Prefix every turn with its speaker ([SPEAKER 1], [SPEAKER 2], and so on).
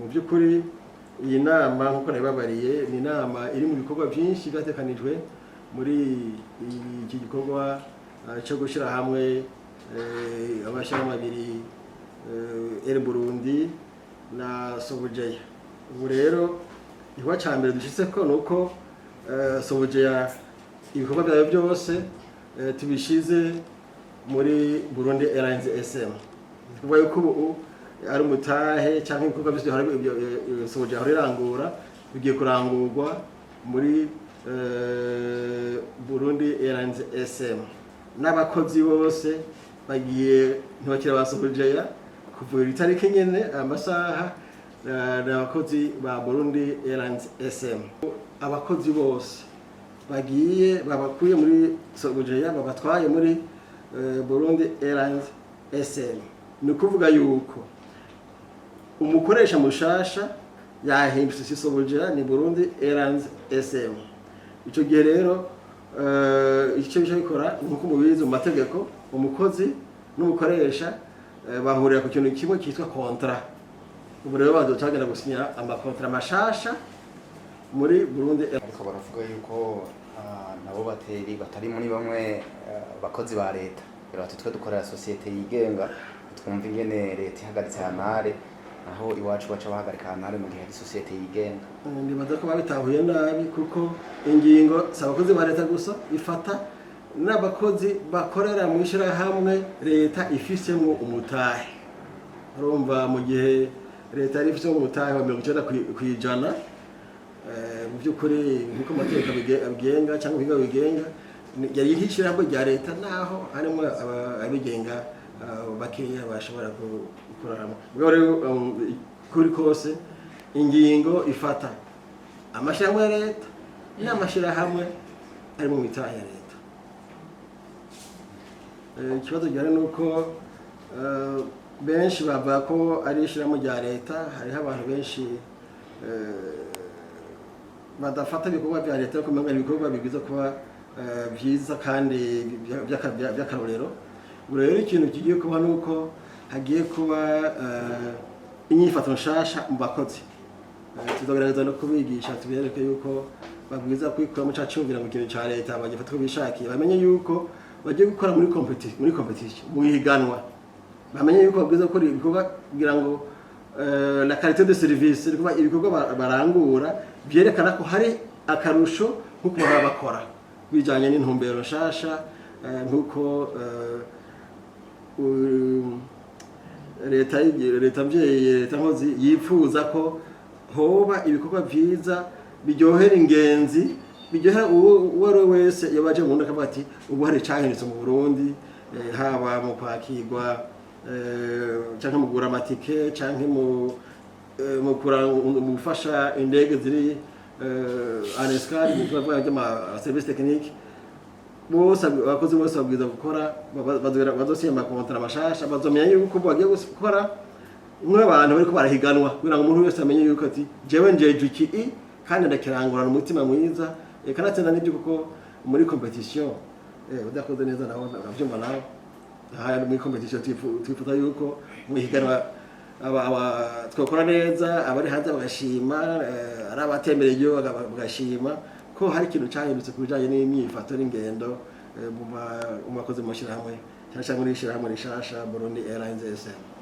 [SPEAKER 1] mu by'ukuri iyi nama nkuko nabibabariye ni inama iri mu bikorwa byinshi byatekanijwe muri iki gikorwa cyo gushyira hamwe abashyirahamwe abiri Air Burundi na Sobujeya. Ubu rero igikorwa cya mbere dushyitseko ni uko Sobujeya ibikorwa byayo byose tubishize muri Burundi Airlines SM. Kuvuga yuko ubu ari umutahe cyangwa ibikorwa byose Sobujeya ahora irangura bigiye kurangurwa muri Burundi Airlines SM. N'abakozi bose bagiye ntibakira ba Sobujeya kuva itariki nyene amasaha n'abakozi ba Burundi Airlines SM. Abakozi bose bagiye babakuye muri Sobujeya babatwaye muri Burundi Airlines SM. Ni kuvuga yuko umukoresha mushasha yahindutse si Sobujeya ni Burundi Airlines SM. Ico gihe rero icyo bikora nkuko mubizi mu mategeko umukozi n'umukoresha bahurira ku kintu kimwe cyitwa contrat. Ubu rero bazocagenda gusinya amakontra mashasha muri Burundi.
[SPEAKER 2] Ariko baravuga yuko nabo batari muri bamwe bakozi ba leta rero twe dukorera societe yigenga twumva ingene leta ihagaritse hanare aho iwacu baca bahagarika hanare mu gihe ari societe yigenga.
[SPEAKER 1] Ndibaza ko babitahuye nabi kuko ingingo s'abakozi ba leta gusa ifata n'abakozi bakorera mu ishirahamwe leta ifisemo umutahe. Urumva mu gihe leta yari ifisemo umutahe wa 90% mu by'ukuri nkuko amategeko abigenga cyangwa ibigo bigenga yari ishirahamwe rya leta naho harimo abigenga bakeya bashobora gukoramo. Ubwo rero kuri kose ingingo ifata amashirahamwe ya leta n'amashirahamwe ari mu mitahe ya leta. Ikibazo gihari nuko benshi bavuga ko ari ishirahamwe rya leta, hariho abantu benshi badafata ibikorwa bya leta ko manga ibikorwa bigize kuba byiza kandi by'akarorero. Ubu rero ikintu kigiye kuba nuko hagiye kuba inyifato nshasha mu bakozi. Tuzogerageza no kubigisha tubereke yuko babwiza kwikora mu cacumvira mu kintu ca leta bagifata ko bishakiye, bamenye yuko bagiye gukora muri competition mu higanwa, bamenye yuko babwiza gukora ibikorwa kugira ngo la qualité de service ibikorwa barangura byerekana ko hari akarusho nkuko bakora bijanye n'intumbero nshasha nkuko leta nkozi yifuza ko hoba ibikorwa byiza biryohera ingenzi, biryohera uwo ari wese yabaje mu ndaka bati ubu hari cyahindutse mu Burundi, haba mu kwakirwa cyangwa mu gura amatike cyangwa mu gufasha indege ziri anescale mu kuvuga by'ama service technique. Bose abakozi bose babwiza gukora bazosinya amakontra mashasha, bazomenya yuko bagiye gukora nk'abantu bariko barahiganwa kugira ngo umuntu wese amenye yuko ati jewe njeje iki kandi ndakirangurana umutima mwiza kanatsinda n'ibyo kuko muri competition udakoze neza naho navyumva naho aha muri competition twifuza yuko mu higanwa twakora neza abari hanze bagashima ari abatembereye igihugu bagashima ko hari ikintu cyahindutse ku bijanye n'imyifato n'ingendo mu bakozi mu shirahamwe cyangwa muri shirahamwe rishasha Burundi Airlines SM.